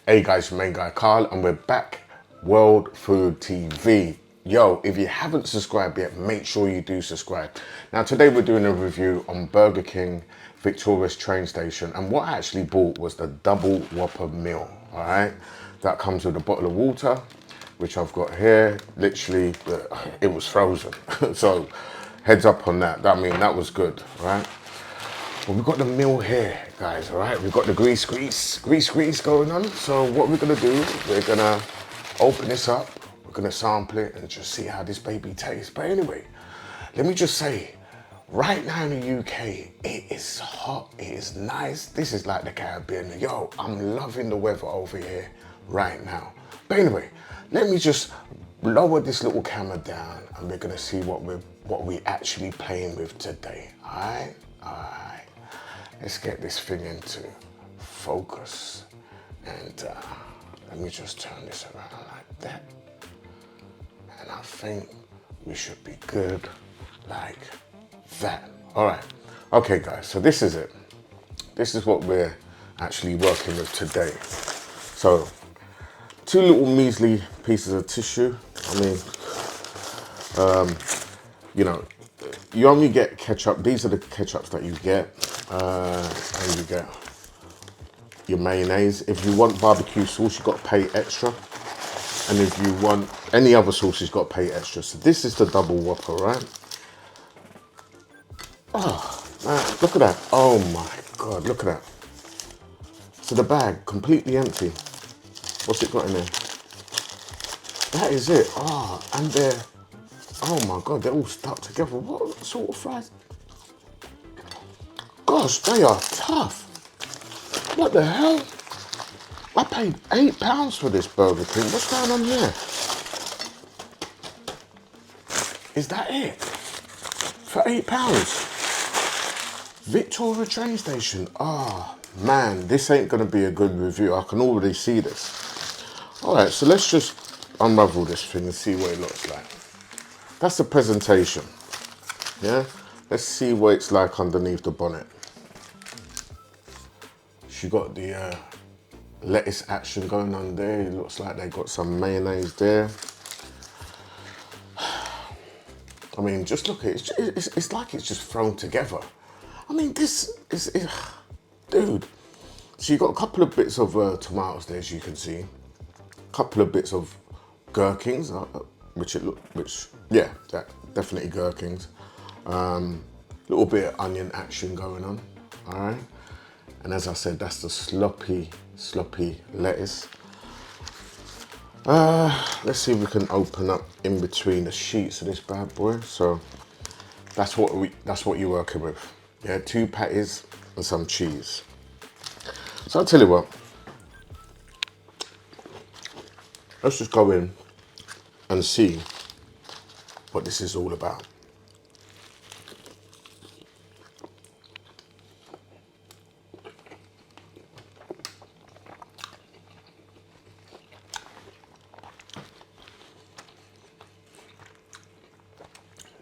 Hey guys, your main guy Carl, and we're back. World Food TV. Yo, if you haven't subscribed yet, make sure you do subscribe. Now today we're doing a review on Burger King Victoria's train station, and what I actually bought was the double Whopper meal. All right, that comes with a bottle of water, which I've got here. Literally, it was frozen, so heads up on that. I mean, that was good, all right? Well, we've got the meal here, guys, all right? We've got the grease going on. So what we're gonna do, we're gonna open this up, we're gonna sample it and just see how this baby tastes. But anyway, let me just say, right now in the UK, it is hot, it is nice. This is like the Caribbean. Yo, I'm loving the weather over here right now. But anyway, let me just lower this little camera down and we're gonna see what we actually playing with today, all right? All right. Let's get this thing into focus. And let me just turn this around like that. And I think we should be good like that. All right. Okay, guys, so this is it. This is what we're actually working with today. So, 2 little measly pieces of tissue. I mean, you know, you only get ketchup. These are the ketchups that you get. And you get your mayonnaise. If you want barbecue sauce, you've got to pay extra. And if you want any other sauce, you've got to pay extra. So this is the double Whopper, right? Oh, man, look at that. Oh my God, look at that. So the bag, completely empty. What's it got in there? That is it. Oh, and they're, oh my God, they're all stuck together. What sort of fries? Gosh, they are tough. What the hell? I paid £8 for this Burger King. What's going on here? Is that it? For £8? Victoria train station. Oh, man, this ain't gonna be a good review. I can already see this. All right, so let's just unravel this thing and see what it looks like. That's the presentation, yeah? Let's see what it's like underneath the bonnet. She got the lettuce action going on there. It looks like they got some mayonnaise there. I mean, just look at it. It's like it's just thrown together. I mean, this is, dude. So you got a couple of bits of tomatoes there, as you can see. A couple of bits of gherkins, yeah, that definitely gherkins. Little bit of onion action going on, all right? And as I said, that's the sloppy lettuce. Let's see if we can open up in between the sheets of this bad boy. So that's what you're working with. Yeah, 2 patties and some cheese. So I'll tell you what, let's just go in and see what this is all about.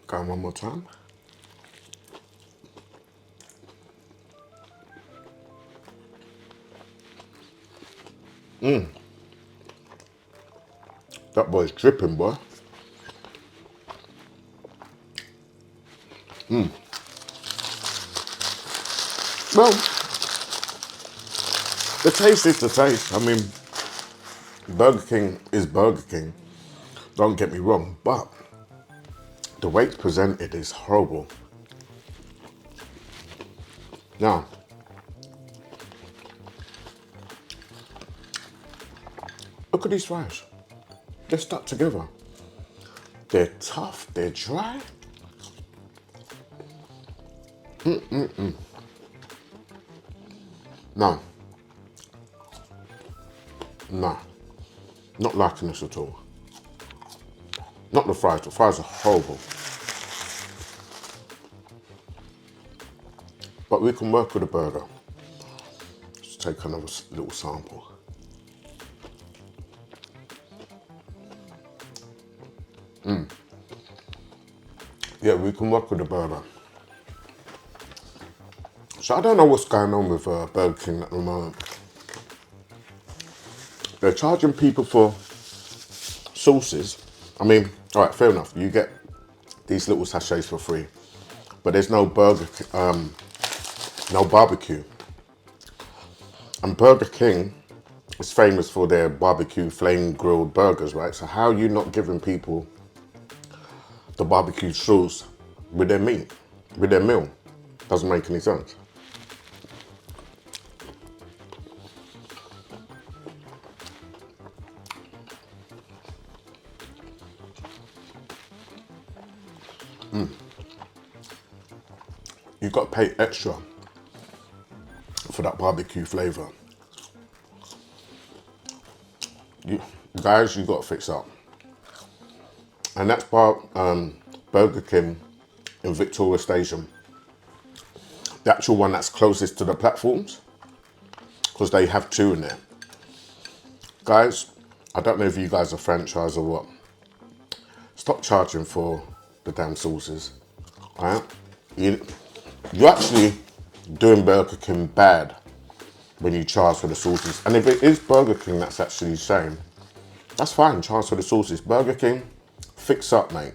Going one more time. That boy's dripping, boy. Well, the taste is the taste. I mean, Burger King is Burger King. Don't get me wrong, but the way it's presented is horrible. Now, look at these fries. They're stuck together. They're tough, they're dry. No. No. Not liking this at all. Not the fries are horrible. But we can work with a burger. Let's take another little sample. Yeah, we can work with a burger. So I don't know what's going on with Burger King at the moment. They're charging people for sauces. I mean, all right, fair enough. You get these little sachets for free, but there's no no barbecue. And Burger King is famous for their barbecue flame grilled burgers, right? So how are you not giving people the barbecue sauce with their meat, with their meal? Doesn't make any sense. You've got to pay extra for that barbecue flavor. Guys, you got to fix up. And that's Burger King in Victoria Station. The actual one that's closest to the platforms, because they have two in there. Guys, I don't know if you guys are franchise or what. Stop charging for the damn sauces. All right? You're actually doing Burger King bad when you charge for the sauces. And if it is Burger King that's actually saying, that's fine, charge for the sauces. Burger King, fix up, mate.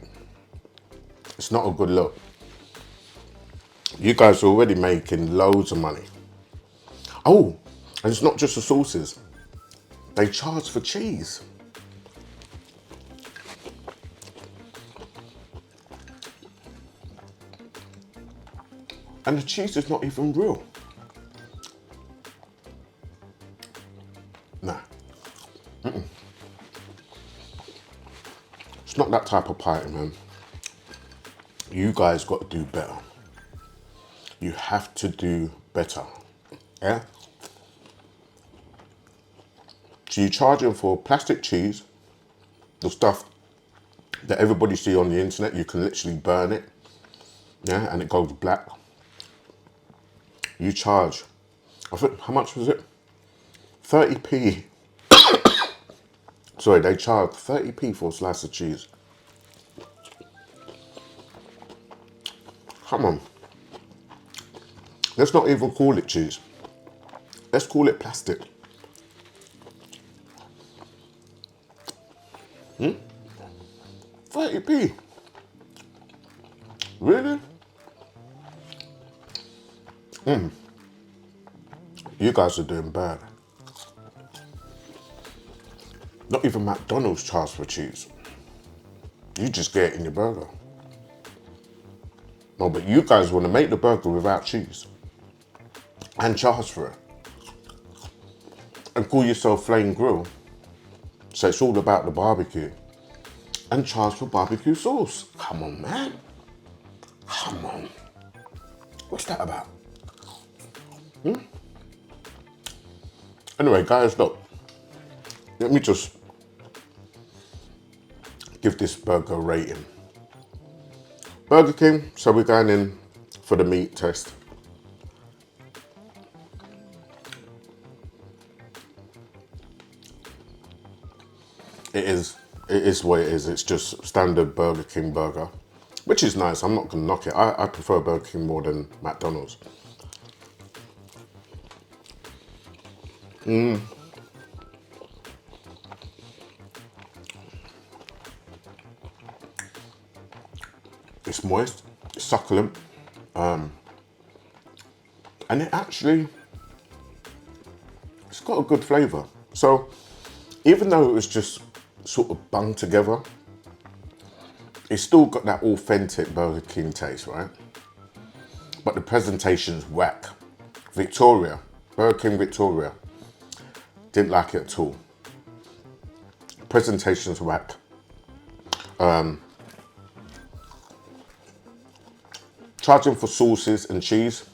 It's not a good look. You guys are already making loads of money. Oh, and it's not just the sauces. They charge for cheese. And the cheese is not even real. Nah. It's not that type of party, man. You guys got to do better. You have to do better. Yeah? So you're charging for plastic cheese, the stuff that everybody see on the internet, you can literally burn it, yeah, and it goes black. You charge, I think, how much was it? 30p. Sorry, they charge 30p for a slice of cheese. Come on. Let's not even call it cheese. Let's call it plastic. 30p. Really? You guys are doing bad. Not even McDonald's charge for cheese. You just get it in your burger. No, but you guys want to make the burger without cheese and charge for it. And call yourself Flame Grill. So it's all about the barbecue. And charge for barbecue sauce. Come on, man. Come on. What's that about? Anyway, guys, look. Let me just give this burger a rating. Burger King, so we're going in for the meat test. It is what it is. It's just standard Burger King burger, which is nice. I'm not gonna knock it. I prefer Burger King more than McDonald's. It's moist, it's succulent, and it's got a good flavour. So even though it was just sort of bung together, it's still got that authentic Burger King taste, right? But the presentation's whack. Burger King Victoria, didn't like it at all. Presentation's whack. Charging for sauces and cheese,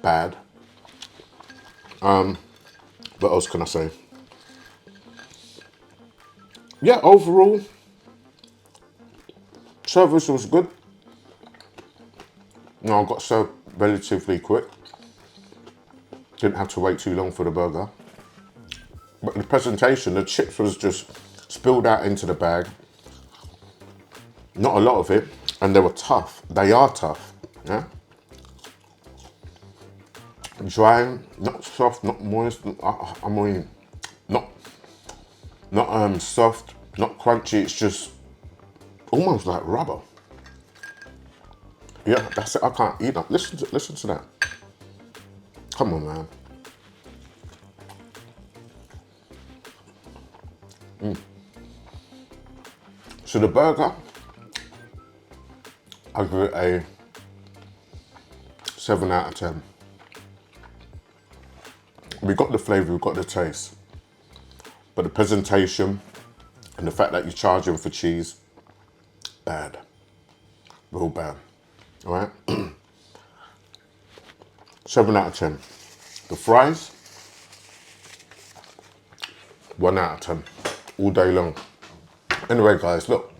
bad. What else can I say? Yeah, overall, service was good. I got served relatively quick. Didn't have to wait too long for the burger. But the presentation, the chips was just spilled out into the bag. Not a lot of it, and they were tough. They are tough, yeah? Dry, not soft, not moist. I mean, not Not soft, not crunchy, it's just almost like rubber. Yeah, that's it, I can't eat that. Listen to that. Come on, man. So the burger, I give it a 7 out of 10. We got the flavour, we got the taste, but the presentation and the fact that you're charging for cheese, bad, real bad. All right, 7 out of 10. The fries, 1 out of 10, all day long. Anyway, guys, look,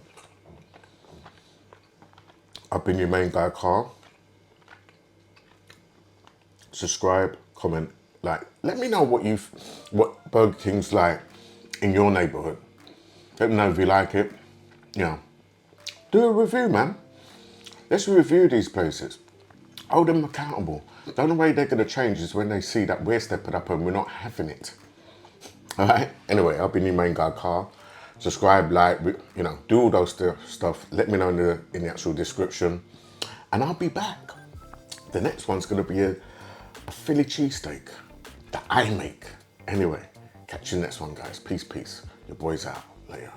I've been your main guy, Carl. Subscribe, comment, like. Let me know what Burger King's like in your neighborhood. Let me know if you like it. You know, do a review, man. Let's review these places. Hold them accountable. The only way they're gonna change is when they see that we're stepping up and we're not having it. All right. Anyway, I've been your main guy, Carl. Subscribe, like, you know, do all those stuff. Let me know in the actual description, and I'll be back. The next one's gonna be a Philly cheesesteak that I make. Anyway, catch you next one, guys. Peace, peace. Your boy's out. Later.